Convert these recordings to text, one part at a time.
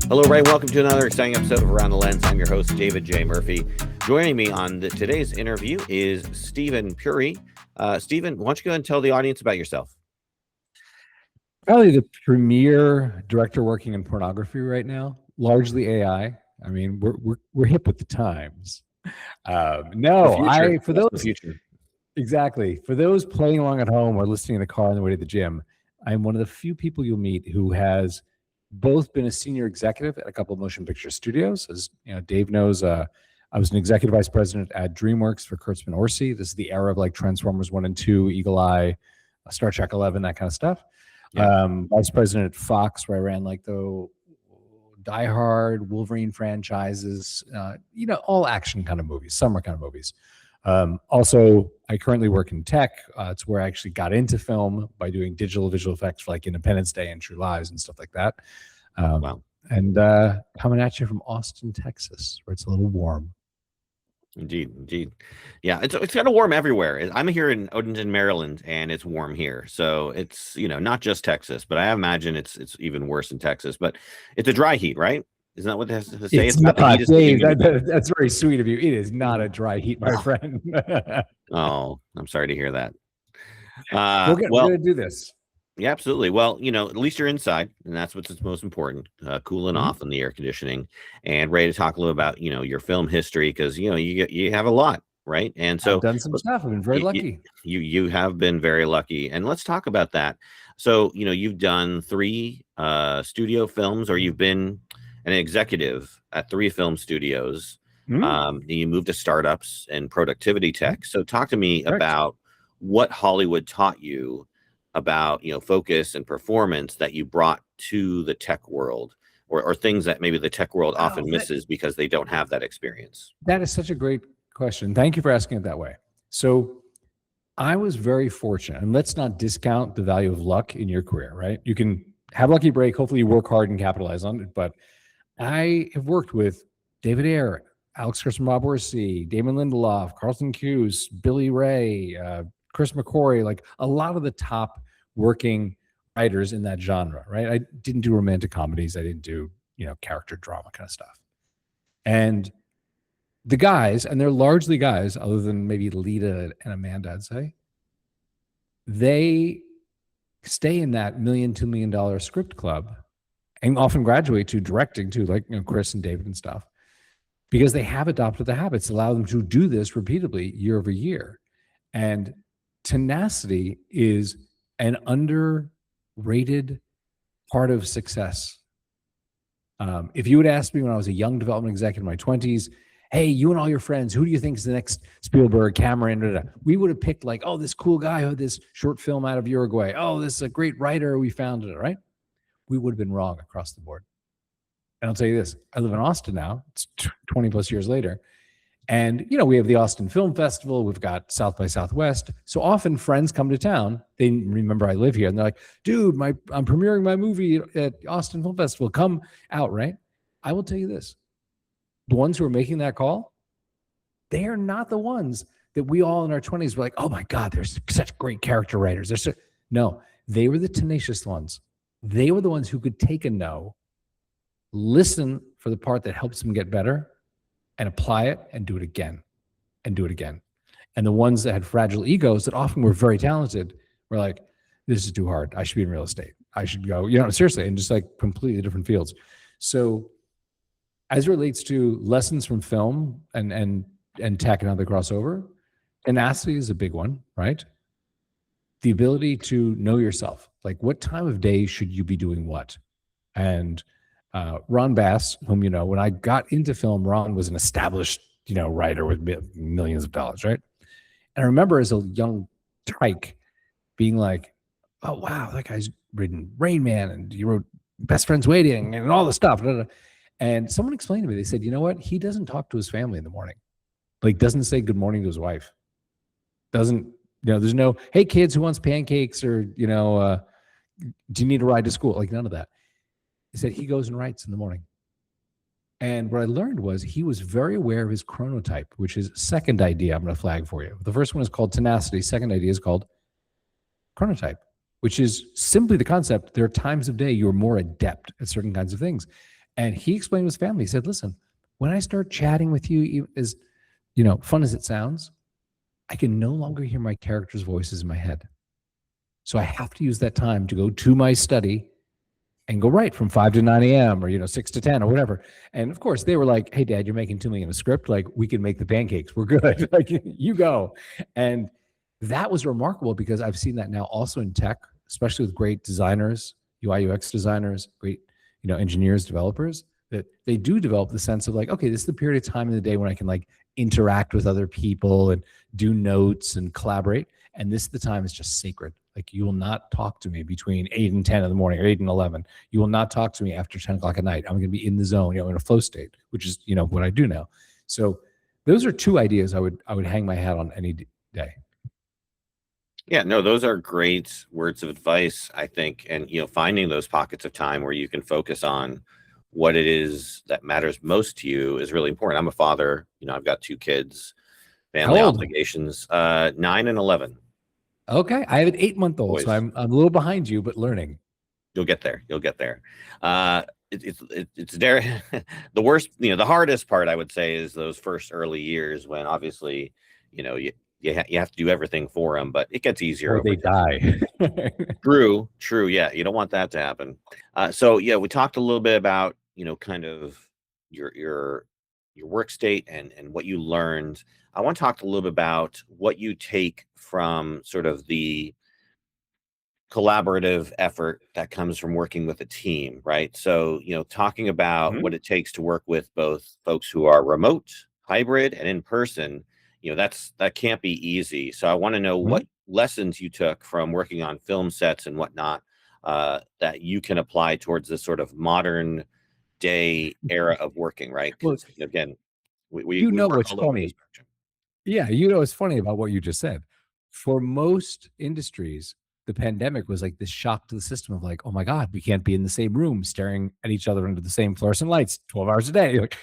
Hello, Ray. Welcome to another exciting episode of Around the Lens. I'm your host, David J. Murphy. Joining me on today's interview is Steven Puri. Steven, why don't you go ahead and tell the audience about yourself? Probably the premier director working in pornography right now, largely AI. I mean, we're hip with the times. For those the future. Exactly. For those playing along at home or listening in the car on the way to the gym, I'm one of the few people you'll meet who has both been a senior executive at a couple of motion picture studios. As you know, Dave knows, I was an executive vice president at DreamWorks for Kurtzman Orsi. This is the era of like Transformers 1 and 2, Eagle Eye, Star Trek 11, that kind of stuff. Yeah. Vice president at Fox, where I ran like the Die Hard, Wolverine franchises, all action kind of movies, summer kind of movies. Also, I currently work in tech. It's where I actually got into film by doing digital visual effects for like Independence Day and True Lies and stuff like that. Wow. And coming at you from Austin, Texas, where it's a little warm. Indeed. Yeah, it's kind of warm everywhere. I'm here in Odenton, Maryland, and it's warm here. So it's, not just Texas, but I imagine it's even worse in Texas. But it's a dry heat, right? Isn't that what they have to say? It's not, Dave, that's very sweet of you. It is not a dry heat, my friend. Oh, I'm sorry to hear that. We're going to do this. Yeah, absolutely. Well, at least you're inside, and that's what's most important, cooling off in the air conditioning, and ready to talk a little about, your film history, because, you have a lot, right? And so I've done some stuff. I've been very lucky. You have been very lucky. And let's talk about that. So, you've done 3 studio films, or you've been an executive at 3 film studios. You moved to startups and productivity tech. So talk to me about what Hollywood taught you about, focus and performance that you brought to the tech world, or things that maybe the tech world often misses because they don't have that experience. That is such a great question. Thank you for asking it that way. So I was very fortunate, and let's not discount the value of luck in your career, right? You can have lucky break. Hopefully you work hard and capitalize on it. But I have worked with David Ayer, Alex Kurtzman, Bob Orsi, Damon Lindelof, Carlton Cuse, Billy Ray, Chris McCory, like a lot of the top working writers in that genre, right? I didn't do romantic comedies. I didn't do, character drama kind of stuff. And the guys, and they're largely guys, other than maybe Lita and Amanda, I'd say, they stay in that $1 million, $2 million script club and often graduate to directing too, like Chris and David and stuff, because they have adopted the habits, allow them to do this repeatedly year over year. And tenacity is an underrated part of success. If you would ask me when I was a young development executive in my 20s, hey, you and all your friends, who do you think is the next Spielberg, Cameron? We would have picked like, oh, this cool guy who had this short film out of Uruguay. Oh, this is a great writer. We found it, right? We would have been wrong across the board. And I'll tell you this, I live in Austin now. It's 20 plus years later. And, we have the Austin Film Festival. We've got South by Southwest. So often friends come to town. They remember I live here. And they're like, dude, I'm premiering my movie at Austin Film Festival. Come out, right? I will tell you this. The ones who are making that call, they are not the ones that we all in our 20s were like, oh my God, they're such great character writers. No, they were the tenacious ones. They were the ones who could take a no, listen for the part that helps them get better, and apply it and do it again and do it again. And the ones that had fragile egos that often were very talented were like, this is too hard. I should be in real estate. I should go, seriously, and just like completely different fields. So as it relates to lessons from film and tech and how they cross over, tenacity is a big one, right? The ability to know yourself. Like, what time of day should you be doing what? And Ron Bass, whom when I got into film, Ron was an established, writer with millions of dollars, right? And I remember as a young tyke being like, oh, wow, that guy's written Rain Man, and he wrote Best Friends Waiting and all the stuff. And someone explained to me, they said, you know what? He doesn't talk to his family in the morning. Like, doesn't say good morning to his wife. Doesn't, there's no, hey, kids, who wants pancakes? Or, do you need a ride to school? Like, none of that. He said he goes and writes in the morning. And what I learned was he was very aware of his chronotype, which is second idea I'm going to flag for you. The first one is called tenacity. Second idea is called chronotype, which is simply the concept there are times of day you're more adept at certain kinds of things. And he explained to his family, he said, listen, when I start chatting with you, as fun as it sounds, I can no longer hear my characters' voices in my head. So I have to use that time to go to my study and go right from 5 to 9 a.m. or 6 to 10 or whatever. And of course they were like, hey dad, you're making $2 million a script, like we can make the pancakes, we're good. Like you go. And that was remarkable because I've seen that now also in tech, especially with great designers, UI UX designers, great engineers, developers, that they do develop the sense of like, okay, this is the period of time in the day when I can like interact with other people and do notes and collaborate. And this is the time is just sacred. Like you will not talk to me between 8 and 10 in the morning or 8 and 11. You will not talk to me after 10 o'clock at night. I'm going to be in the zone, in a flow state, which is, what I do now. So those are two ideas I would hang my hat on any day. Yeah, no, those are great words of advice, I think. And, finding those pockets of time where you can focus on what it is that matters most to you is really important. I'm a father, I've got 2 kids, family obligations, 9 and 11. Okay. I have an 8-month-old, so I'm a little behind you, but learning. You'll get there. It's there. The worst, the hardest part I would say is those first early years when obviously, you have to do everything for them, but it gets easier. Or they die. True. Yeah. You don't want that to happen. So yeah, we talked a little bit about, kind of your work state and what you learned. I want to talk a little bit about what you take from sort of the collaborative effort that comes from working with a team, right? So, talking about what it takes to work with both folks who are remote, hybrid, and in person, that can't be easy. So I want to know what lessons you took from working on film sets and whatnot that you can apply towards this sort of modern day era of working, right? Because again, we what's funny. Yeah, it's funny about what you just said. For most industries, the pandemic was like this shock to the system of like, oh my God, we can't be in the same room staring at each other under the same fluorescent lights 12 hours a day. Like,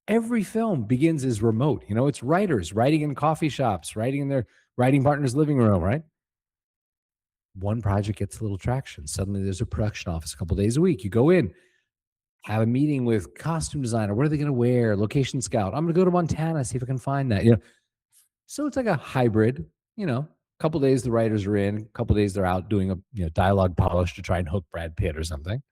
every film begins as remote. It's writers writing in coffee shops, writing in their writing partner's living room, right? One project gets a little traction. Suddenly there's a production office a couple days a week. You go in, have a meeting with costume designer. What are they going to wear? Location scout. I'm going to go to Montana, see if I can find that. So it's like a hybrid. A couple days the writers are in, a couple days they're out doing a dialogue polish to try and hook Brad Pitt or something.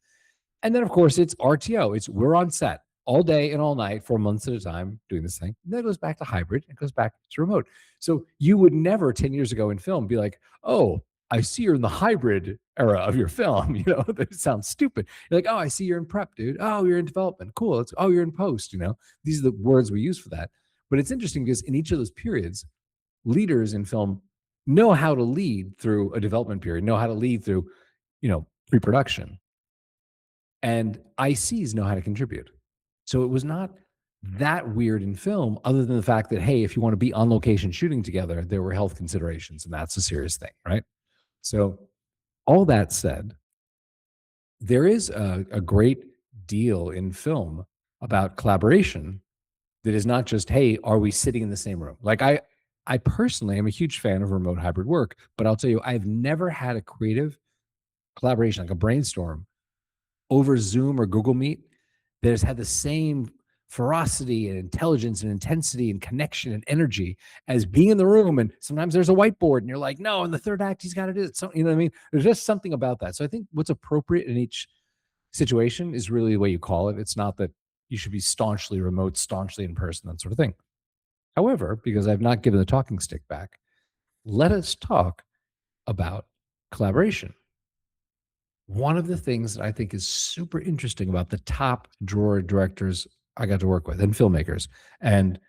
And then of course it's RTO. It's we're on set all day and all night for months at a time doing this thing. And then it goes back to hybrid. It goes back to remote. So you would never 10 years ago in film be like, oh, I see you're in the hybrid era of your film. That sounds stupid. You're like, oh, I see you're in prep, dude. Oh, you're in development. Cool. You're in post. These are the words we use for that. But it's interesting because in each of those periods, leaders in film know how to lead through a development period, know how to lead through, pre-production. And ICs know how to contribute. So it was not that weird in film, other than the fact that, hey, if you want to be on location shooting together, there were health considerations, and that's a serious thing, right? So all that said, there is a great deal in film about collaboration that is not just, hey, are we sitting in the same room? Like I personally am a huge fan of remote hybrid work, but I'll tell you, I've never had a creative collaboration, like a brainstorm over Zoom or Google Meet that has had the same ferocity and intelligence and intensity and connection and energy as being in the room. And sometimes there's a whiteboard and you're like, no, in the third act, he's got to do it. So, you know what I mean? There's just something about that. So I think what's appropriate in each situation is really the way you call it. It's not that you should be staunchly remote, staunchly in person, that sort of thing. However, because I've not given the talking stick back, let us talk about collaboration. One of the things that I think is super interesting about the top drawer directors I got to work with and filmmakers, and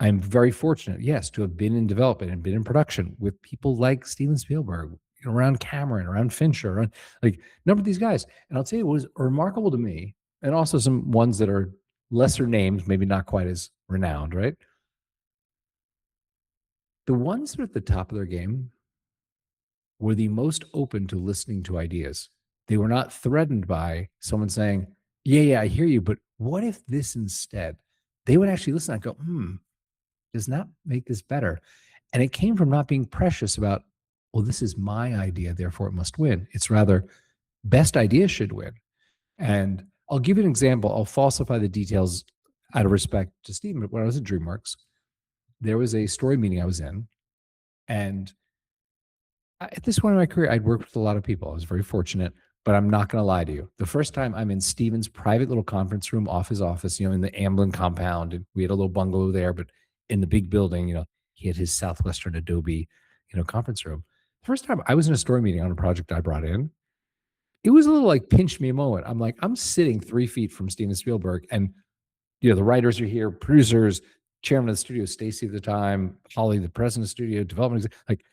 I'm very fortunate, yes, to have been in development and been in production with people like Steven Spielberg, around Cameron, around Fincher, around like a number of these guys. And I'll tell you, what was remarkable to me, and also some ones that are lesser named, maybe not quite as renowned, right? The ones that are at the top of their game were the most open to listening to ideas. They were not threatened by someone saying, yeah, I hear you, but what if this instead? They would actually listen and go, does not make this better. And it came from not being precious about, well, this is my idea, therefore it must win. It's rather, best idea should win. And I'll give you an example. I'll falsify the details out of respect to Steven. When I was at DreamWorks, there was a story meeting I was in, and at this point in my career, I'd worked with a lot of people. I was very fortunate, but I'm not going to lie to you. The first time I'm in Steven's private little conference room off his office, in the Amblin compound, and we had a little bungalow there, but in the big building, he had his Southwestern Adobe, conference room. The first time I was in a story meeting on a project I brought in, it was a little like pinch me moment. I'm like, I'm sitting 3 feet from Steven Spielberg, and the writers are here, producers, chairman of the studio, Stacy at the time, Holly, the president of the studio, development, like,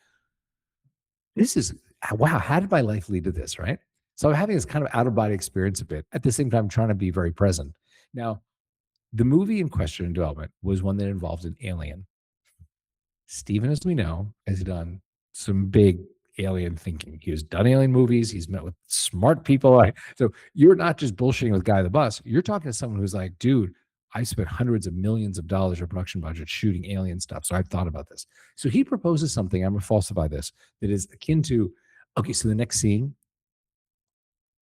this is wow. How did my life lead to this? Right. So I'm having this kind of out of body experience a bit at the same time, trying to be very present. Now, the movie in question in development was one that involved an alien. Steven, as we know, has done some big alien thinking. He has done alien movies. He's met with smart people. So you're not just bullshitting with Guy the Bus. You're talking to someone who's like, dude, I spent hundreds of millions of dollars of production budget shooting alien stuff. So I've thought about this. So he proposes something, I'm going to falsify this, that is akin to, okay, so the next scene,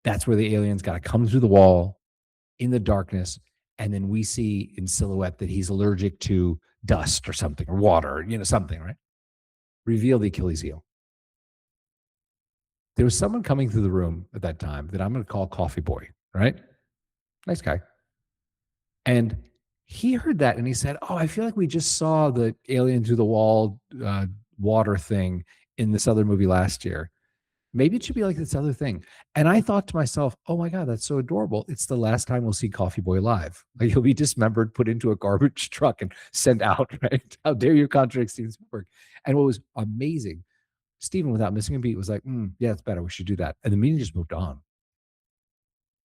that's where the alien's got to come through the wall in the darkness. And then we see in silhouette that he's allergic to dust or something, or water, something, right? Reveal the Achilles heel. There was someone coming through the room at that time that I'm going to call Coffee Boy, right? Nice guy. And he heard that and he said, oh, I feel like we just saw the alien through the wall water thing in this other movie last year. Maybe it should be like this other thing. And I thought to myself, oh my God, that's so adorable. It's the last time we'll see Coffee Boy live. Like, he'll be dismembered, put into a garbage truck and sent out, right? How dare you contradict Steven Spielberg? And what was amazing, Steven, without missing a beat, was like, yeah, it's better. We should do that. And the meeting just moved on.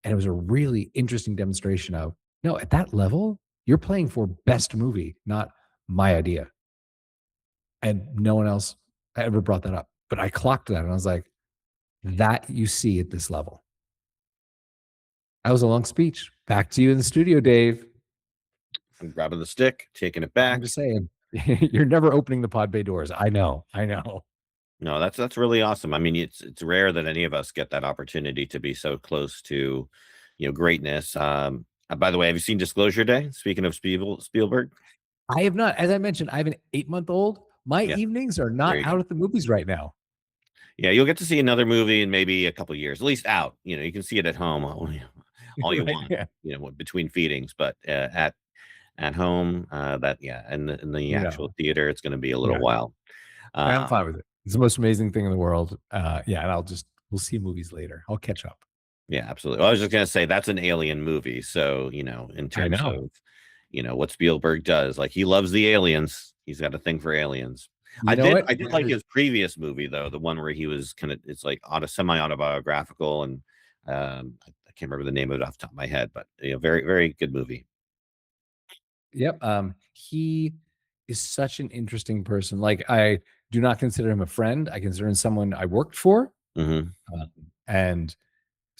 And it was a really interesting demonstration of, no, at that level, you're playing for best movie, not my idea. And no one else ever brought that up. But I clocked that and I was like, that you see at this level. That was a long speech. Back to you in the studio, Dave. I'm grabbing the stick, taking it back. I'm just saying, you're never opening the pod bay doors. I know. No, that's really awesome. I mean, it's rare that any of us get that opportunity to be so close to, greatness. By the way, have you seen Disclosure Day? Speaking of Spielberg, I have not. As I mentioned, I have an 8-month-old. My evenings are not out at the movies right now. Yeah, you'll get to see another movie in maybe a couple years, at least out. You can see it at home all you want. Between feedings, but at home, in the actual theater, it's going to be a little while. I'm fine with it. It's the most amazing thing in the world. And we'll see movies later. I'll catch up. Yeah, absolutely. Well, I was just going to say that's an alien movie. So, in terms of, what Spielberg does, like, he loves the aliens. He's got a thing for aliens. I did like his previous movie, though, the one where he was it's like semi-autobiographical, and I can't remember the name of it off the top of my head, but very, very good movie. Yep. He is such an interesting person. Like, I do not consider him a friend. I consider him someone I worked for. And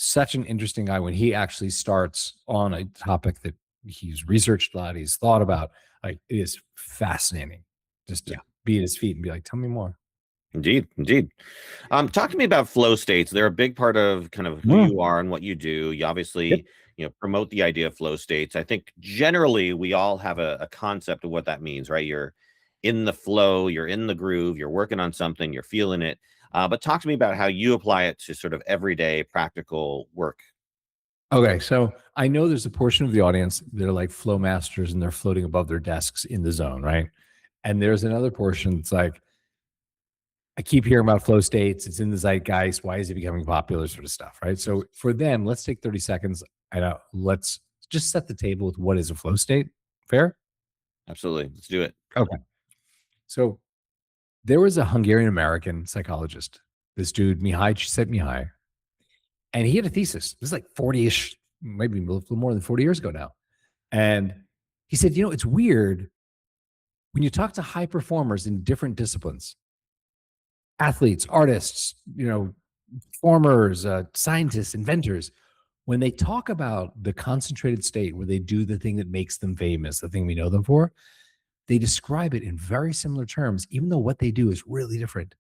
such an interesting guy when he actually starts on a topic that he's researched a lot, he's thought about. Like, it is fascinating just to be at his feet and be like, tell me more. Indeed. Talk to me about flow states. They're a big part of kind of who you are and what you do. You obviously, promote the idea of flow states. I think generally we all have a concept of what that means, right? You're in the flow, you're in the groove, you're working on something, you're feeling it. But talk to me about how you apply it to sort of everyday practical work. Okay, so I know there's a portion of the audience that are like flow masters and they're floating above their desks in the zone, right? And there's another portion that's like, I keep hearing about flow states. It's in the zeitgeist. Why is it becoming popular, sort of stuff, right? So for them, let's take 30 seconds and let's just set the table with what is a flow state. Fair? Absolutely. Let's do it. Okay. So there was a Hungarian-American psychologist, this dude, Mihai Csikszentmihalyi, and he had a thesis. This is like 40-ish, maybe a little more than 40 years ago now. And he said, it's weird when you talk to high performers in different disciplines, athletes, artists, performers, scientists, inventors, when they talk about the concentrated state where they do the thing that makes them famous, the thing we know them for, they describe it in very similar terms, even though what they do is really different.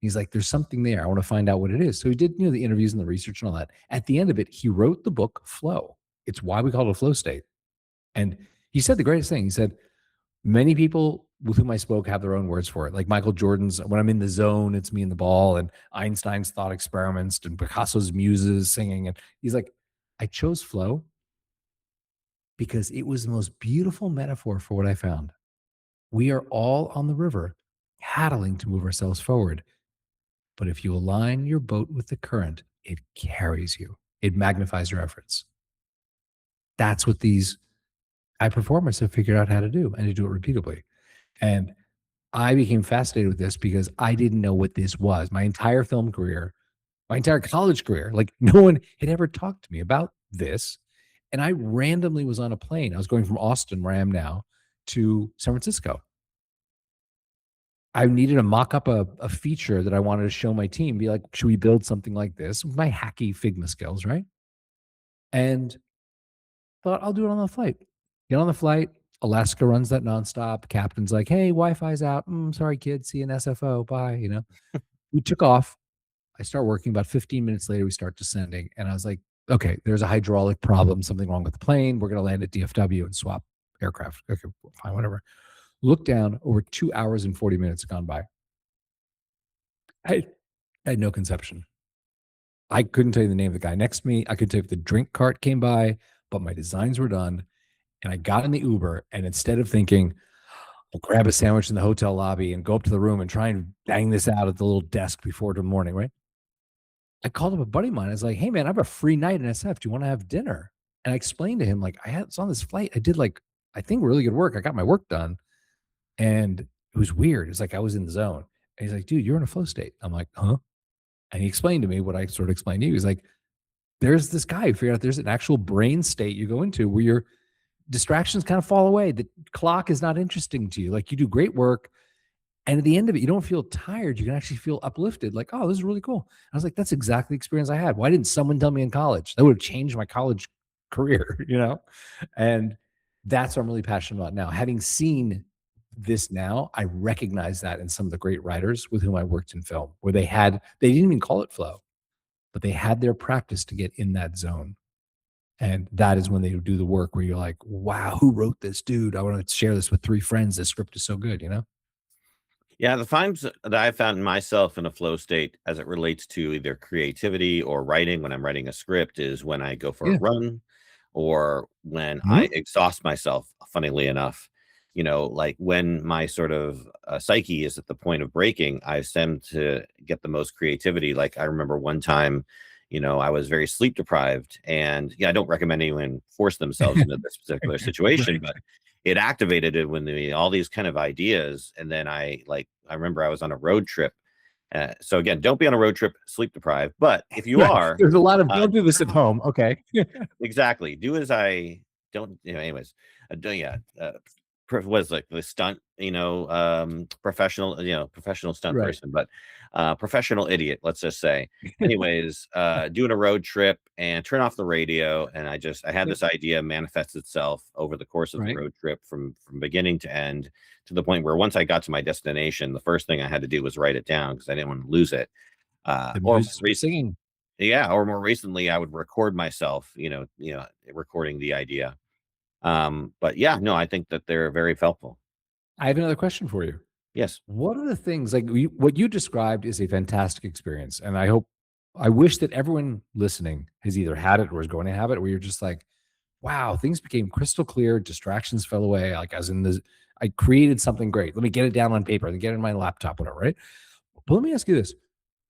He's like, there's something there. I want to find out what it is. So he did, the interviews and the research and all that. At the end of it, he wrote the book Flow. It's why we call it a flow state. And he said the greatest thing. He said, many people with whom I spoke have their own words for it. Like Michael Jordan's, when I'm in the zone, it's me and the ball, and Einstein's thought experiments, and Picasso's muses singing. And he's like, I chose flow because it was the most beautiful metaphor for what I found. We are all on the river, paddling to move ourselves forward. But if you align your boat with the current, it carries you, it magnifies your efforts. That's what these high performers have figured out how to do, and to do it repeatably. And I became fascinated with this because I didn't know what this was. My entire film career, my entire college career, like no one had ever talked to me about this. And I randomly was on a plane. I was going from Austin, where I am now, to San Francisco. I needed to mock up a feature that I wanted to show my team, be like, should we build something like this with my hacky Figma skills, right? And thought I'll do it on the flight. Get on the flight. Alaska runs that nonstop. Captain's like, hey, Wi-Fi's out. Sorry, kids. See you in SFO. Bye. We took off. I start working. About 15 minutes later, we start descending. And I was like, okay, there's a hydraulic problem, something wrong with the plane. We're going to land at DFW and swap aircraft. Okay, fine, whatever. Look down, over 2 hours and 40 minutes gone by. I had no conception. I couldn't tell you the name of the guy next to me. I could tell you if the drink cart came by, but my designs were done. And I got in the Uber, and instead of thinking, I'll grab a sandwich in the hotel lobby and go up to the room and try and bang this out at the little desk before the morning, right? I called up a buddy of mine. I was like, hey, man, I have a free night in SF. Do you want to have dinner? And I explained to him, like, was on this flight. I did, like, I think really good work. I got my work done. And it was weird. It's like I was in the zone. And he's like, dude, you're in a flow state. I'm like, huh? And he explained to me what I sort of explained to you. He's like, there's this guy who figured out there's an actual brain state you go into where your distractions kind of fall away. The clock is not interesting to you. Like, you do great work. And at the end of it, you don't feel tired. You can actually feel uplifted. Like, oh, this is really cool. I was like, that's exactly the experience I had. Why didn't someone tell me in college? That would have changed my college career, And that's what I'm really passionate about now. Having seen this now, I recognize that in some of the great writers with whom I worked in film, where they didn't even call it flow, but they had their practice to get in that zone. And that is when they do the work where you're like, wow, who wrote this, dude? I want to share this with 3 friends. This script is so good, Yeah, the times that I found myself in a flow state as it relates to either creativity or writing when I'm writing a script is when I go for a Yeah. run or when I Mhm. exhaust myself, funnily enough. Like when my sort of psyche is at the point of breaking, I tend to get the most creativity. Like I remember one time, I was very sleep deprived, and yeah, I don't recommend anyone force themselves into this particular situation, Right. but it activated it when all these kind of ideas. And then I remember I was on a road trip. So again, don't be on a road trip sleep deprived. But if you Right. are, There's a lot of uh, don't do this at home. Okay. exactly, do as I don't. Anyways, yeah. Was like the stunt, professional, professional stunt Right. person, but professional idiot, let's just say. Anyways, doing a road trip and turn off the radio, and I had Yep. this idea manifest itself over the course of the Right. road trip from beginning to end, to the point where once I got to my destination, the first thing I had to do was write it down because I didn't want to lose it. The Or more muses were singing. yeah, or more recently, I would record myself, recording the idea. But yeah, no, I think that they're very helpful. I have another question for you. Yes. What are the things like what you described is a fantastic experience, and I wish that everyone listening has either had it or is going to have it, where you're just like, wow, things became crystal clear, distractions fell away. Like as in I created something great. Let me get it down on paper, then get it in my laptop, whatever, right? But let me ask you this: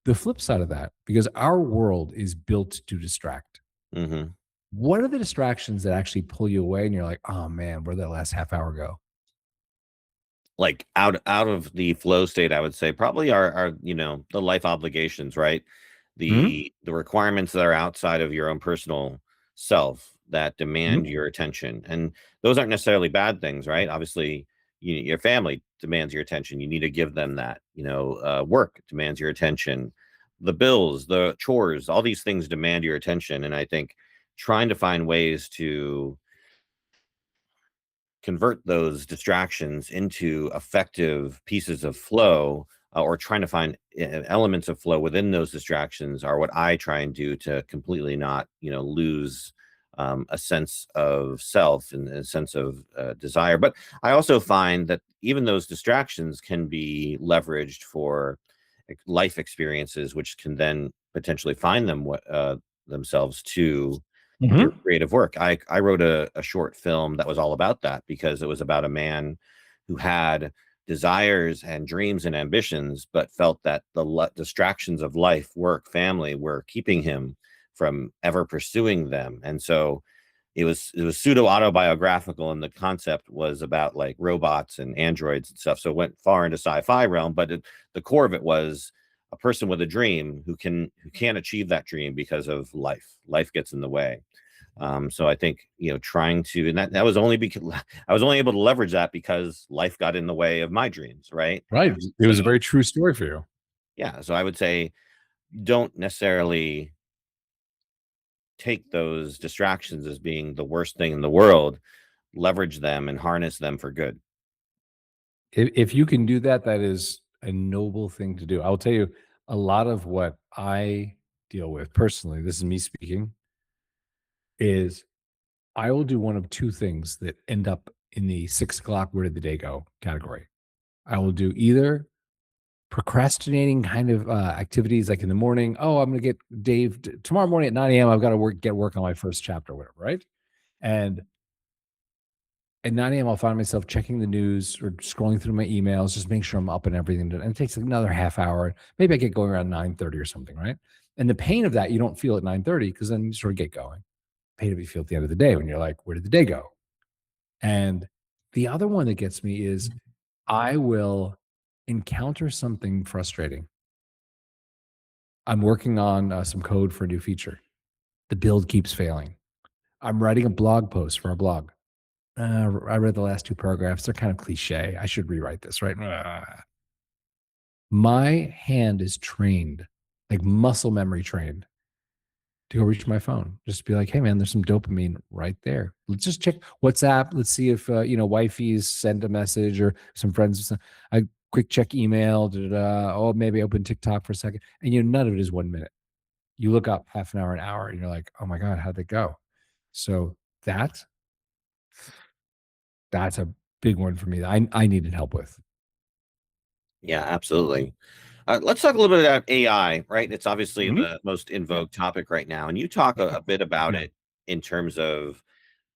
the flip side of that, because our world is built to distract. Hmm. What are the distractions that actually pull you away, and you're like, oh man, where'd that last half hour go? Like out of the flow state, I would say probably are the life obligations, right? Hmm. The requirements that are outside of your own personal self that Hmm. demand your attention, and those aren't necessarily bad things, right? Obviously, your family demands your attention. You need to give them that. Work demands your attention. The bills, the chores, all these things demand your attention, and I think trying to find ways to convert those distractions into effective pieces of flow, or trying to find elements of flow within those distractions are what I try and do to completely not lose a sense of self and a sense of desire. But I also find that even those distractions can be leveraged for life experiences, which can then potentially find themselves to your creative work. I wrote a short film that was all about that, because it was about a man who had desires and dreams and ambitions, but felt that the distractions of life, work, family were keeping him from ever pursuing them. And so it was pseudo autobiographical, and the concept was about like robots and androids and stuff. So it went far into sci-fi realm, but the core of it was a person with a dream who can't achieve that dream because of life. Life gets in the way. So I think, trying to, and that was only because I was only able to leverage that because life got in the way of my dreams, right? Right. It was a very true story for you. Yeah. So I would say, don't necessarily take those distractions as being the worst thing in the world. Leverage them and harness them for good. If you can do that, that is a noble thing to do. I'll tell you, a lot of what I deal with personally, this is me speaking, is I will do one of two things that end up in the 6 o'clock, where did the day go category. I will do either procrastinating kind of activities like in the morning. Oh, I'm going to get Dave tomorrow morning at 9 a.m. I've got to get work on my first chapter, or whatever, right? And at 9 a.m., I'll find myself checking the news or scrolling through my emails, just make sure I'm up and everything. And it takes another half hour. Maybe I get going around 9:30 or something, right? And the pain of that, you don't feel at 9:30, because then you sort of get going. Pain of it you feel at the end of the day when you're like, where did the day go? And the other one that gets me is I will encounter something frustrating. I'm working on some code for a new feature. The build keeps failing. I'm writing a blog post for a blog. I read the last two paragraphs. They're kind of cliche. I should rewrite this, right? My hand is trained, like muscle memory trained, to go reach my phone. Just be like, hey, man, there's some dopamine right there. Let's just check WhatsApp. Let's see if, wifey's sent a message, or some friends. A quick check email. Oh, maybe open TikTok for a second. And, none of it is 1 minute. You look up half an hour, an hour, and you're like, oh my God, how'd it go? So that's a big one for me that I needed help with. Yeah, absolutely. Let's talk a little bit about AI, right? It's obviously Mhm. the most in vogue topic right now, and you talk a bit about Yeah. it in terms of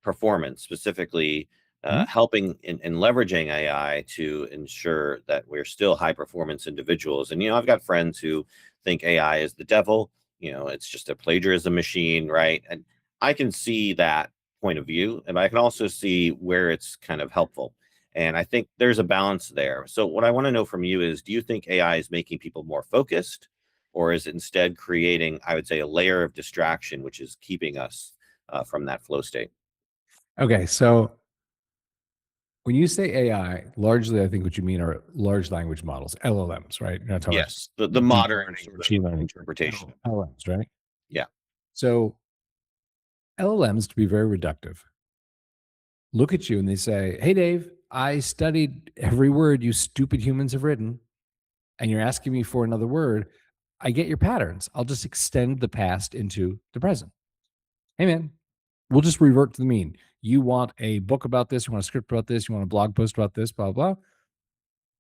performance, specifically Mhm. helping in leveraging AI to ensure that we're still high performance individuals. And I've got friends who think AI is the devil. It's just a plagiarism machine, right? And I can see that point of view, and I can also see where it's kind of helpful. And I think there's a balance there. So what I want to know from you is, do you think AI is making people more focused, or is it instead creating, I would say, a layer of distraction, which is keeping us from that flow state? Okay, so when you say AI, largely, I think what you mean are large language models, LLMs, right? You're not talking about Yes, the deep modern learning, sort machine of learning, interpretation. LLMs, right? Yeah. So LLMs, to be very reductive, look at you and they say, hey, Dave, I studied every word you stupid humans have written, and you're asking me for another word. I get your patterns. I'll just extend the past into the present. Hey, man, we'll just revert to the mean. You want a book about this, you want a script about this, you want a blog post about this, blah, blah.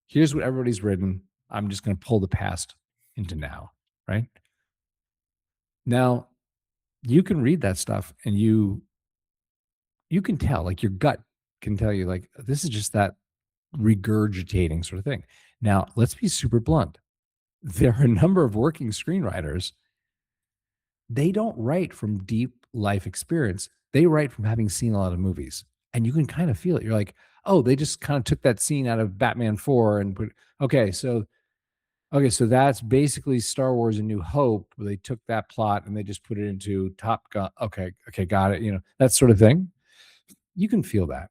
Here's what everybody's written. I'm just going to pull the past into now, right? Now, you can read that stuff and you can tell, like your gut can tell you, like, this is just that regurgitating sort of thing. Now, let's be super blunt. There are a number of working screenwriters, they don't write from deep life experience. They write from having seen a lot of movies. And you can kind of feel it. You're like, oh, they just kind of took that scene out of Batman 4 and put, okay, so that's basically Star Wars: A New Hope. Where they took that plot and they just put it into Top Gun. Okay, got it. That sort of thing. You can feel that.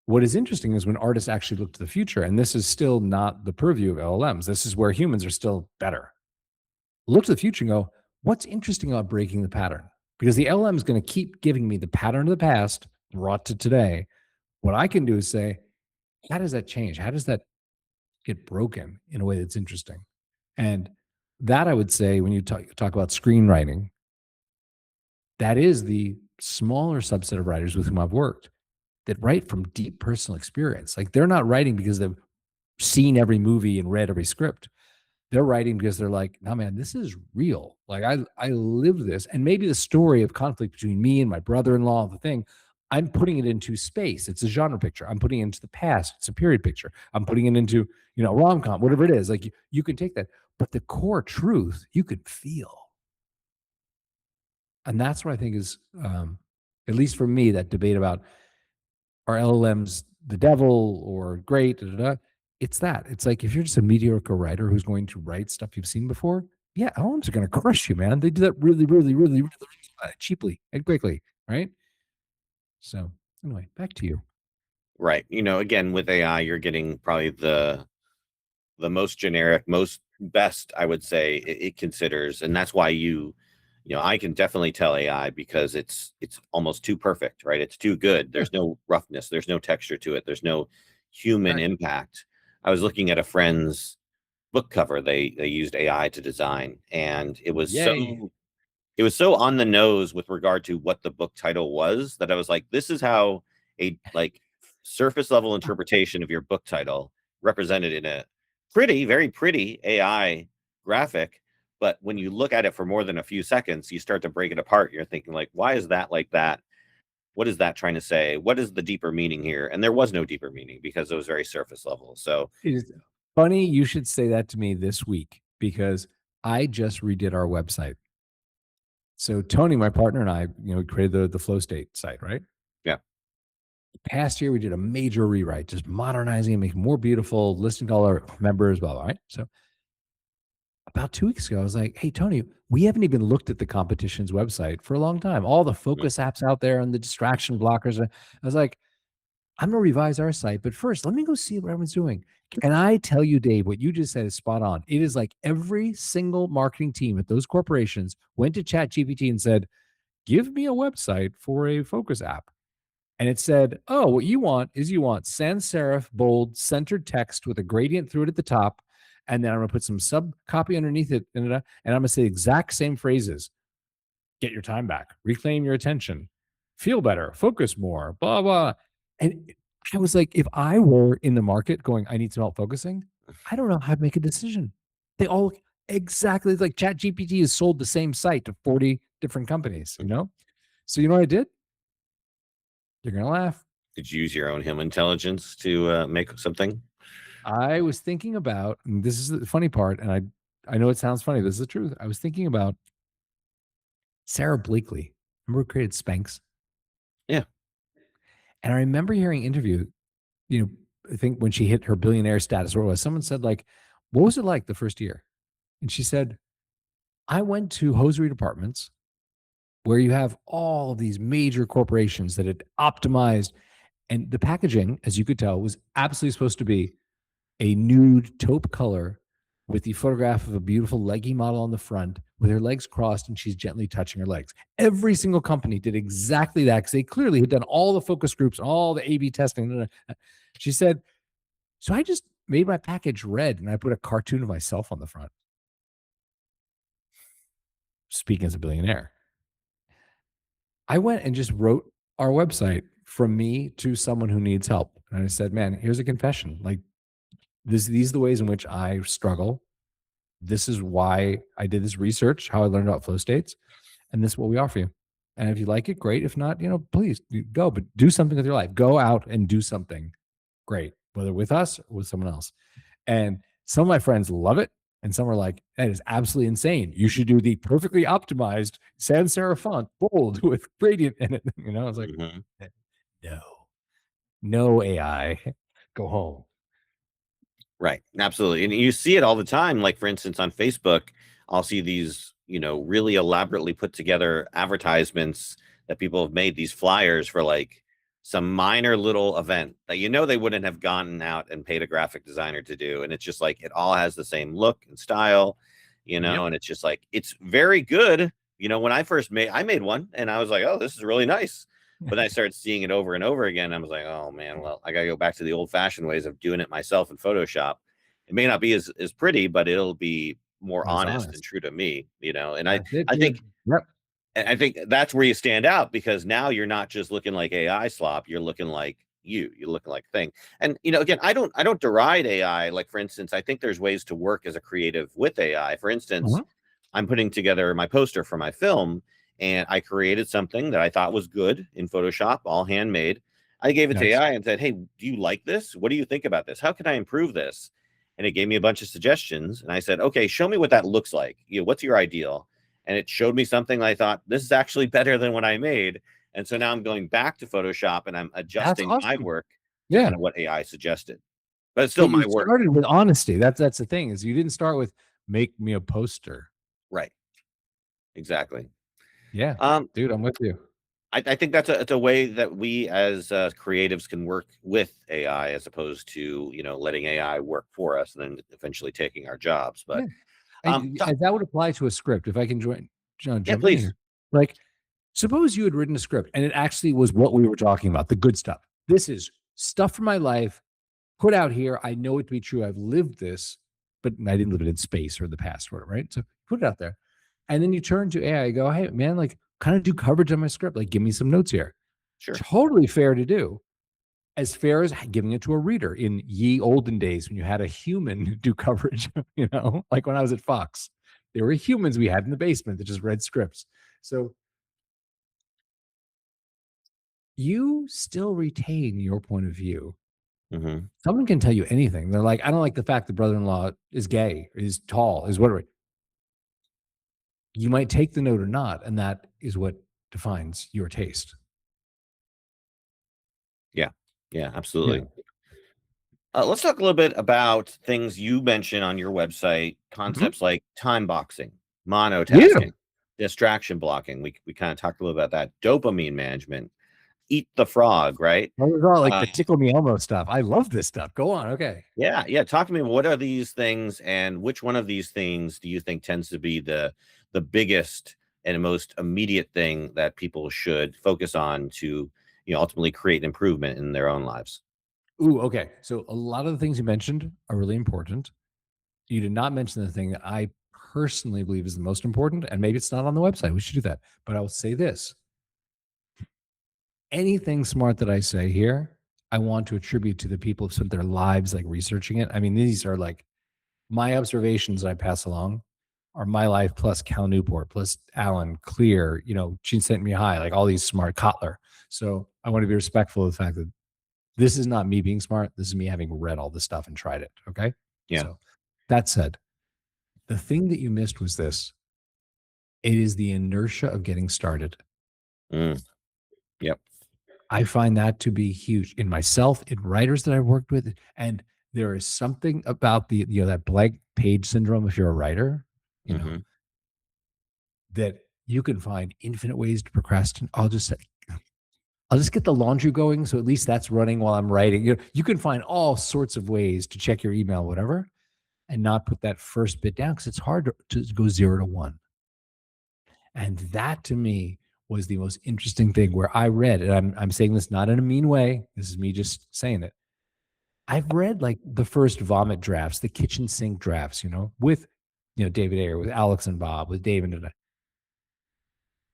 What is interesting is when artists actually look to the future, and this is still not the purview of LLMs. This is where humans are still better. Look to the future and go, what's interesting about breaking the pattern? Because the LLM is going to keep giving me the pattern of the past brought to today. What I can do is say, how does that change? How does that get broken in a way that's interesting? And that, I would say, when you talk about screenwriting, that is the smaller subset of writers with whom I've worked that write from deep personal experience. Like they're not writing because they've seen every movie and read every script. They're writing because they're like, no, man, this is real. Like I live this. And maybe the story of conflict between me and my brother-in-law, the thing, I'm putting it into space. It's a genre picture. I'm putting it into the past. It's a period picture. I'm putting it into, rom-com, whatever it is. Like you can take that. But the core truth, you could feel. And that's what I think is, at least for me, that debate about are LLMs the devil or great, da, da, da. It's that. It's like if you're just a mediocre writer who's going to write stuff you've seen before, yeah, LLMs are going to crush you, man. They do that really, really, really, really cheaply and quickly, right? So anyway, back to you. Right. Again, with AI, you're getting probably the most generic, most best, I would say, it considers, and that's why I can definitely tell AI because it's almost too perfect, right? It's too good. There's no roughness, there's no texture to it, there's no human impact. I was looking at a friend's book cover they used AI to design, and it was Yay. so on the nose with regard to what the book title was that I was like, this is how a surface level interpretation of your book title represented in a very pretty AI graphic. But when you look at it for more than a few seconds, you start to break it apart. You're thinking like, why is that like that? What is that trying to say? What is the deeper meaning here? And there was no deeper meaning because it was very surface level. So It is funny you should say that to me this week because I just redid our website. So Tony, my partner, and I, we created the Flow State site, right? yeah, Past year, we did a major rewrite, just modernizing and making more beautiful, listening to all our members, blah, blah, right? So about 2 weeks ago, I was like, hey, Tony, we haven't even looked at the competition's website for a long time. All the focus apps out there and the distraction blockers. I was like, I'm going to revise our site, but first, let me go see what everyone's doing. And I tell you, Dave, what you just said is spot on. It is like every single marketing team at those corporations went to ChatGPT and said, give me a website for a focus app. And it said, oh, what you want sans serif, bold, centered text with a gradient through it at the top. And then I'm going to put some sub copy underneath it. And I'm going to say the exact same phrases. Get your time back, reclaim your attention, feel better, focus more, blah, blah. And I was like, if I were in the market going, I need some help focusing, I don't know how to make a decision. They all exactly like ChatGPT has sold the same site to 40 different companies, So you know what I did? You're going to laugh. did you use your own human intelligence to make something? I was thinking about, and this is the funny part, and I know it sounds funny, this is the truth. I was thinking about Sarah Blakely. Remember who created Spanx? Yeah. And I remember hearing an interview, I think when she hit her billionaire status, or it was, someone said, like, what was it like the first year? And she said, I went to hosiery departments where you have all of these major corporations that had optimized, and the packaging, as you could tell, was absolutely supposed to be a nude taupe color with the photograph of a beautiful leggy model on the front with her legs crossed and she's gently touching her legs. Every single company did exactly that because they clearly had done all the focus groups, all the A/B testing. She said, so I just made my package red and I put a cartoon of myself on the front. Speaking as a billionaire. I went and just wrote our website from me to someone who needs help. And I said, man, here's a confession. Like, these are the ways in which I struggle. This is why I did this research, how I learned about flow states, and this is what we offer you. And if you like it, great. If not, please go, but do something with your life. Go out and do something great, whether with us or with someone else. And some of my friends love it. And some are like, that is absolutely insane. You should do the perfectly optimized sans serif font, bold with gradient in it. I was like, no AI, go home. Right. Absolutely. And you see it all the time. Like, for instance, on Facebook, I'll see these, really elaborately put together advertisements that people have made, these flyers for like some minor little event that they wouldn't have gone out and paid a graphic designer to do. And it's just like it all has the same look and style, and it's just like it's very good. When I made one and I was like, oh, this is really nice. But I started seeing it over and over again. I was like, oh man, well, I gotta go back to the old fashioned ways of doing it myself in Photoshop. It may not be as pretty, but it'll be more honest and true to me, and That's it, I think dude. Yep. And I think that's where you stand out, because now you're not just looking like AI slop, you're looking like you're looking like thing. And again, I don't deride AI. Like, for instance, I think there's ways to work as a creative with AI. For instance, Mhm. I'm putting together my poster for my film, and I created something that I thought was good in Photoshop, all handmade. I gave it to Nice. AI and said, "Hey, do you like this? What do you think about this? How can I improve this?" And it gave me a bunch of suggestions, and I said, "Okay, show me what that looks like. What's your ideal?" And it showed me something I thought, this is actually better than what I made. And so now I'm going back to Photoshop and I'm That's adjusting my awesome. work to Yeah. kind of what AI suggested. But it's still But you my work. started with honesty. That's the thing, is you didn't start with make me a poster. Right. Exactly. Yeah. Um, Dude, I'm with you. I think it's a way that we as creatives can work with AI, as opposed to letting AI work for us and then eventually taking our jobs. But Yeah. And that would apply to a script. If I can yeah, jump in please. here. Like, suppose you had written a script and it actually was what we were talking about, the good stuff. This is stuff from my life put out here. I know it to be true. I've lived this, but I didn't live it in space or the past, or whatever, right? So put it out there. And then you turn to AI, go, hey, man, like, kind of do coverage on my script. Like, give me some notes here. Sure. Totally fair to do. As fair as giving it to a reader in ye olden days when you had a human do coverage, like when I was at Fox, there were humans we had in the basement that just read scripts. So you still retain your point of view. Hmm. Someone can tell you anything. They're like, I don't like the fact the brother-in-law is gay, is tall, is whatever. You might take the note or not, and that is what defines your taste. Yeah. Yeah, Yeah. absolutely. Let's talk a little bit about things you mention on your website, Mhm. concepts like time boxing, Yeah. monotasking, distraction blocking. We kind of talked a little about that. Dopamine management, eat the frog, right? That was all like Uh, the tickle me Elmo stuff. I love this stuff. Go on. Okay. yeah, yeah. Talk to me. What are these things, and which one of these things do you think tends to be the biggest and most immediate thing that people should focus on to ultimately create improvement in their own lives? Ooh, okay. So a lot of the things you mentioned are really important. You did not mention the thing that I personally believe is the most important, and maybe it's not on the website. We should do that. But I will say this: anything smart that I say here, I want to attribute to the people who spent their lives like researching it. I mean, these are like my observations that I pass along are my life plus Cal Newport plus Alan Clear. Gene sent me high, like all these smart Kotler. So I want to be respectful of the fact that this is not me being smart. This is me having read all this stuff and tried it. Okay. Yeah. So that said, the thing that you missed was this: it is the inertia of getting started. Mm, yep. I find that to be huge in myself, in writers that I've worked with. And there is something about that blank page syndrome, if you're a writer, you know, Hmm. that you can find infinite ways to procrastinate. I'll just get the laundry going. So at least that's running while I'm writing. You can find all sorts of ways to check your email, whatever, and not put that first bit down because it's hard to go 0 to 1. And that to me was the most interesting thing where I read, and I'm saying this not in a mean way. This is me just saying it. I've read like the first vomit drafts, the kitchen sink drafts, with David Ayer, with Alex and Bob, with David and I.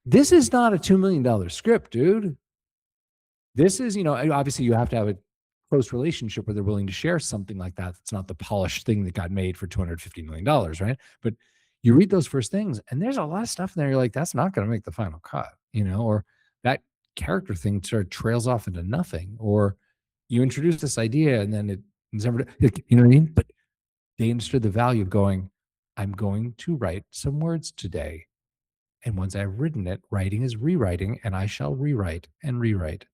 This is not a $2 million script, dude. This is, obviously you have to have a close relationship where they're willing to share something like that. It's not the polished thing that got made for $250 million, right? But you read those first things, and there's a lot of stuff in there. You're like, that's not going to make the final cut, or that character thing sort of trails off into nothing, or you introduce this idea and then it's never, you know what I mean? But they understood the value of going, I'm going to write some words today. And once I've written it, writing is rewriting, and I shall rewrite and rewrite.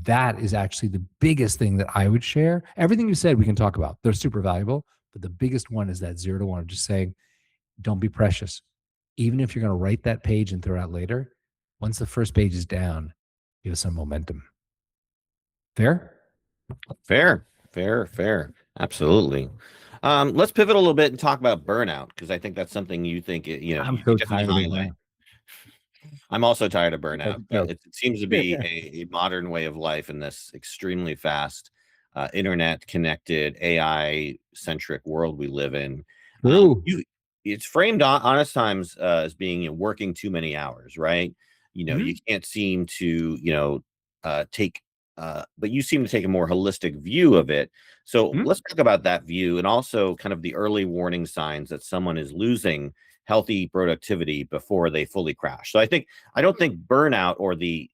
That is actually the biggest thing that I would share. Everything you said, we can talk about. They're super valuable. But the biggest one is that 0 to 1, just saying, don't be precious. Even if you're going to write that page and throw it out later, once the first page is down, you have some momentum. Fair? Fair, fair, fair. Absolutely. Let's pivot a little bit and talk about burnout, because I think that's something you think I'm you so definitely tired of highlight. that. I'm also tired of burnout, but Go. it seems to be a modern way of life in this extremely fast, internet connected, AI centric world we live in. True. it's framed on honest times as being, working too many hours, right? You can't seem to, take but you seem to take a more holistic view of it. So Mhm. let's talk about that view, and also kind of the early warning signs that someone is losing healthy productivity before they fully crash. So I don't think burnout or the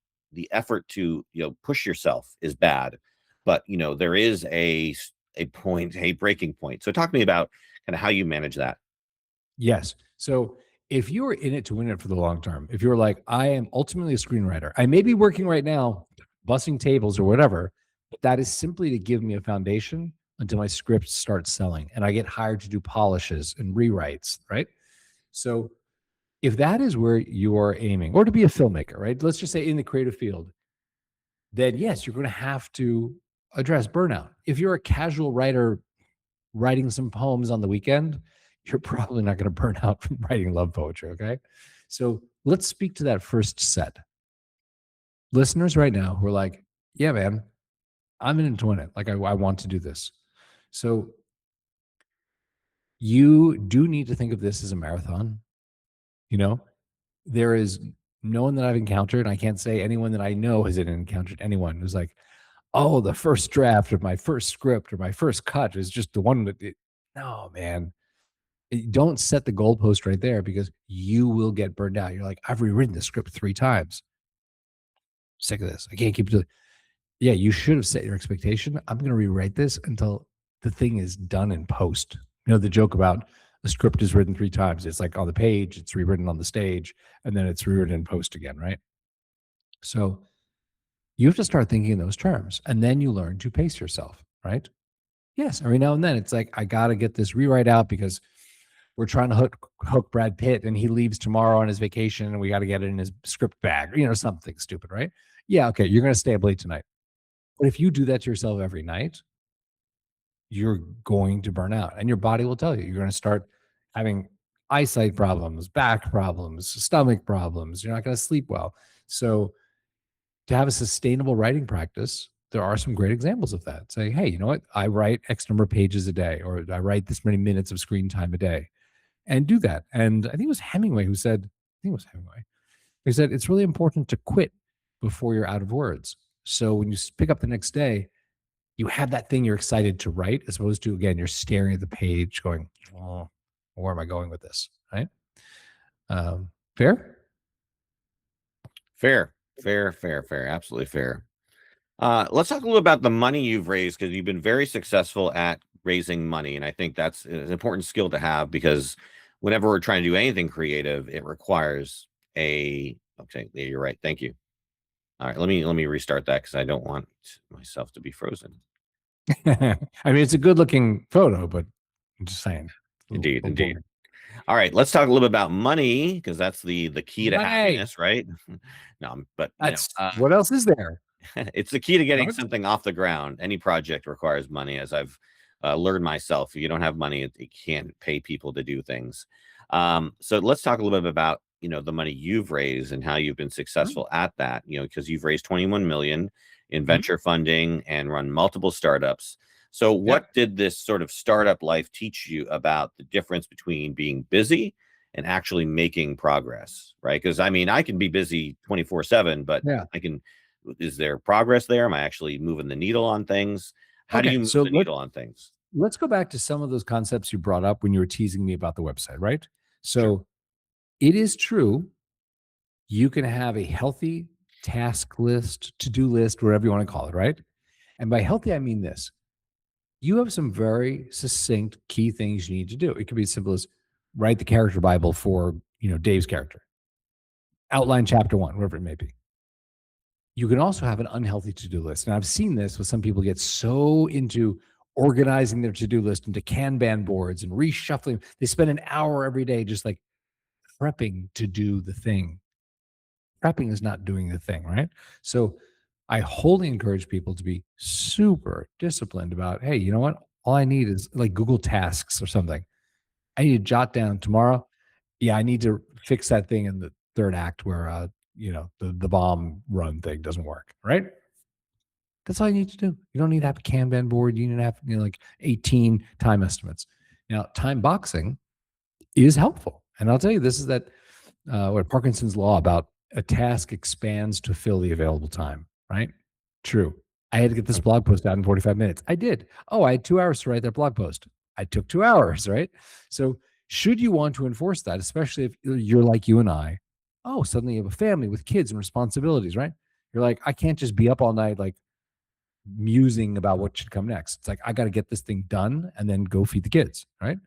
effort to, push yourself is bad, but there is a breaking point. So talk to me about kind of how you manage that. Yes. So if you are in it to win it for the long term, if you're like, I am ultimately a screenwriter, I may be working right now, bussing tables or whatever, but that is simply to give me a foundation until my script starts selling and I get hired to do polishes and rewrites, right? So if that is where you are aiming, or to be a filmmaker, right? Let's just say in the creative field, then yes, you're going to have to address burnout. If you're a casual writer writing some poems on the weekend, you're probably not going to burn out from writing love poetry. Okay. So let's speak to that first set. Listeners right now who are like, yeah, man, I'm into it. Like, I want to do this. So you do need to think of this as a marathon. You know, there is no one that I've encountered. I can't say anyone that I know has encountered anyone who's like, oh, the first draft of my first script or my first cut is just the one that, no, man. Don't set the goalpost right there because you will get burned out. You're like, I've rewritten the script 3 times. Sick of this. I can't keep doing. Yeah, you should have set your expectation. I'm going to rewrite this until the thing is done in post. You know, the joke about the script is written 3 times. It's like on the page, it's rewritten on the stage, and then it's rewritten in post again, right? So you have to start thinking in those terms, and then you learn to pace yourself, right? Yes, every now and then it's like I got to get this rewrite out because we're trying to hook Brad Pitt and he leaves tomorrow on his vacation and we got to get it in his script bag, something stupid, right? Yeah, okay, you're going to stay up late tonight. But if you do that to yourself every night, you're going to burn out and your body will tell you. You're going to start having eyesight problems, back problems, stomach problems. You're not going to sleep well. So, to have a sustainable writing practice, there are some great examples of that. Say, hey, you know what? I write X number of pages a day, or I write this many minutes of screen time a day and do that. And I think it was Hemingway who said, I think it was Hemingway, who said it's really important to quit before you're out of words. So when you pick up the next day, you have that thing you're excited to write, as opposed to, again, you're staring at the page going, oh, where am I going with this? Right? Fair? Fair, fair, fair, fair, absolutely fair. Let's talk a little about the money you've raised, because you've been very successful at raising money, and I think that's an important skill to have, because whenever we're trying to do anything creative, it requires a. Okay, yeah, you're right. Thank you. All right, let me restart that because I don't want myself to be frozen. I mean, it's a good looking photo, but I'm just saying. Indeed, Little indeed. boring. All right, let's talk a little bit about money, because that's the key to Money. happiness, right? No, but That's what else is there? it's the key to getting Drugs? something off the ground. Any project requires money, as I've learned myself. If you don't have money, you can't pay people to do things. So let's talk a little bit about the money you've raised and how you've been successful at that. Because you've raised 21 million in Mhm. venture funding and run multiple startups. So Yep. what did this sort of startup life teach you about the difference between being busy and actually making progress? Right? Because I mean, I can be busy 24/7, but Yeah. I can. Is there progress there? Am I actually moving the needle on things? How do Okay. you move So the needle on things? let's go back to some of those concepts you brought up when you were teasing me about the website, right? Sure. So it is true. You can have a healthy task list, to do list, whatever you want to call it, right? And by healthy, I mean this: you have some very succinct key things you need to do. It could be as simple as write the character Bible for, Dave's character, outline chapter one, whatever it may be. You can also have an unhealthy to-do list. And I've seen this with some people get so into organizing their to-do list into Kanban boards and reshuffling. They spend an hour every day just like prepping to do the thing. Prepping is not doing the thing, right? So I wholly encourage people to be super disciplined about, hey, you know what? All I need is like Google Tasks or something. I need to jot down tomorrow. Yeah, I need to fix that thing in the third act where the bomb run thing doesn't work, right? That's all you need to do. You don't need to have a Kanban board. You need to have like 18 time estimates. Now, time boxing is helpful. And I'll tell you, this is that what Parkinson's law about a task expands to fill the available time, right? True. I had to get this blog post out in 45 minutes. I did. Oh, I had 2 hours to write that blog post. I took 2 hours, right? So should you want to enforce that, especially if you're like you and I, oh, suddenly you have a family with kids and responsibilities, right? You're like, I can't just be up all night, like musing about what should come next. It's like, I got to get this thing done and then go feed the kids, right?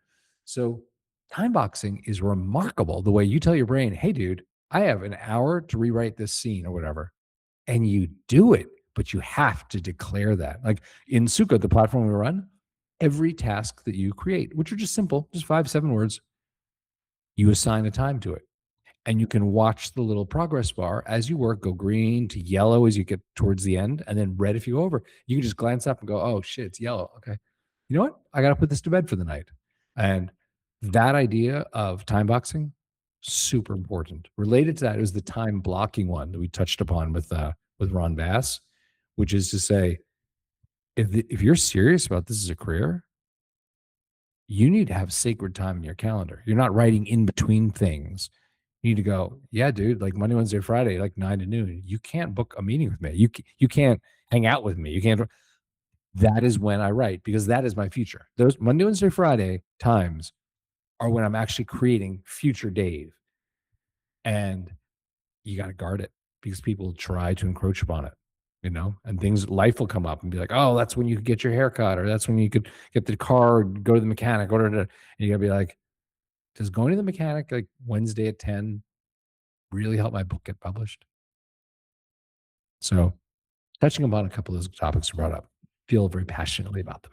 So time boxing is remarkable the way you tell your brain, hey, dude, I have an hour to rewrite this scene or whatever. And you do it, but you have to declare that. Like in Sukkot, the platform we run, every task that you create, which are just simple, just 5-7 words, you assign a time to it. And you can watch the little progress bar as you work go green to yellow as you get towards the end, and then red if you go over. You can just glance up and go, oh shit, it's yellow. Okay. You know what? I got to put this to bed for the night. And that idea of time boxing, super important. Related to that is the time blocking one that we touched upon with Ron Bass, which is to say, if you're serious about this as a career, you need to have sacred time in your calendar. You're not writing in between things. You need to go, yeah, dude, like Monday, Wednesday, Friday, like 9 to noon. You can't book a meeting with me. You can't hang out with me. You can't. That is when I write, because that is my future. Those Monday, Wednesday, Friday times are when I'm actually creating future Dave. And you got to guard it, because people try to encroach upon it, and life will come up and be like, oh, that's when you could get your hair cut, or that's when you could get the car, go to the mechanic, and you got to be like, does going to the mechanic like Wednesday at 10 really help my book get published? So touching upon a couple of those topics you brought up, feel very passionately about them.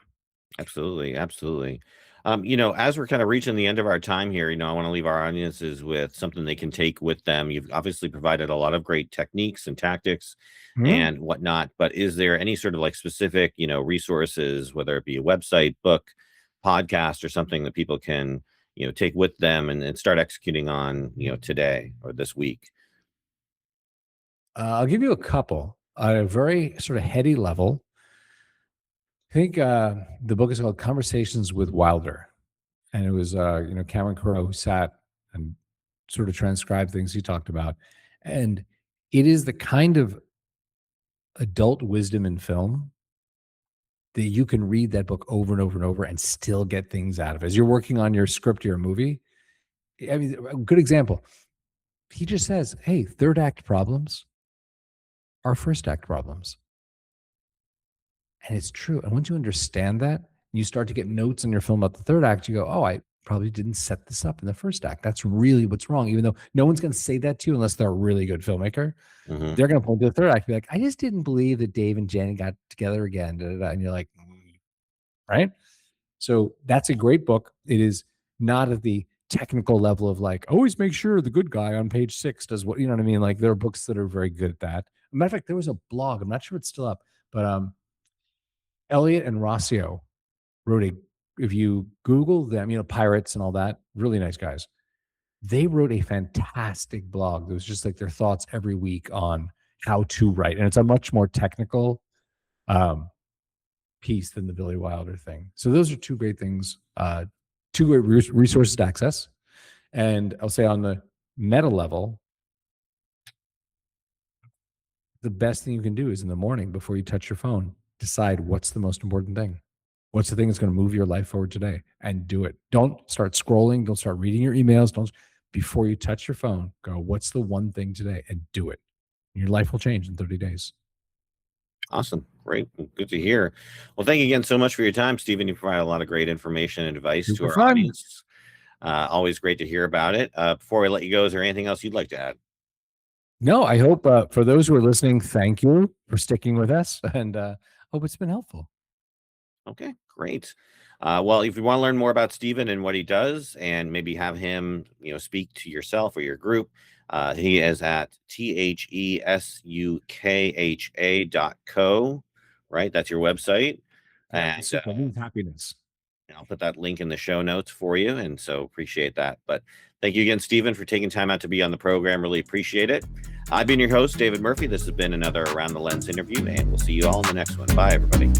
Absolutely, absolutely. As we're kind of reaching the end of our time here, I want to leave our audiences with something they can take with them. You've obviously provided a lot of great techniques and tactics and whatnot, but is there any sort of like specific, resources, whether it be a website, book, podcast, or something that people can, take with them and start executing on, today or this week? I'll give you a couple at a very sort of heady level. I think the book is called Conversations with Wilder. And it was, Cameron Crowe who sat and sort of transcribed things he talked about. And it is the kind of adult wisdom in film that you can read that book over and over and over and still get things out of it. As you're working on your script or your movie, I mean, a good example. He just says, hey, third act problems are first act problems. And it's true. And once you understand that, you start to get notes in your film about the third act, you go, oh, I probably didn't set this up in the first act. That's really what's wrong. Even though no one's going to say that to you unless they're a really good filmmaker. Mhm. They're going to point to the third act and be like, I just didn't believe that Dave and Jen got together again. Da, da, da. And you're like, right? So that's a great book. It is not at the technical level of like, always make sure the good guy on page 6 does what, you know what I mean? Like there are books that are very good at that. As a matter of fact, there was a blog, I'm not sure it's still up, but Elliot and Rossio wrote if you Google them, pirates and all that, really nice guys. They wrote a fantastic blog. It was just like their thoughts every week on how to write. And it's a much more technical piece than the Billy Wilder thing. So those are two great things, two great resources to access. And I'll say on the meta level, the best thing you can do is in the morning before you touch your phone, decide what's the most important thing. What's the thing that's going to move your life forward today, and do it. Don't start scrolling. Don't start reading your emails. Before you touch your phone, go, what's the one thing today, and do it. Your life will change in 30 days. Awesome. Great. Good to hear. Well, thank you again so much for your time, Steven. You provide a lot of great information and advice to our audience. Always great to hear about it. Before we let you go, is there anything else you'd like to add? No, I hope for those who are listening, thank you for sticking with us, and hope it's been helpful. Okay, great. Well, if you want to learn more about Steven and what he does, and maybe have him, speak to yourself or your group, he is at thesukha.co, right? That's your website. And happiness. I'll put that link in the show notes for you. And so appreciate that. But thank you again, Steven, for taking time out to be on the program. Really appreciate it. I've been your host, David Murphy. This has been another Around the Lens interview, and we'll see you all in the next one. Bye, everybody.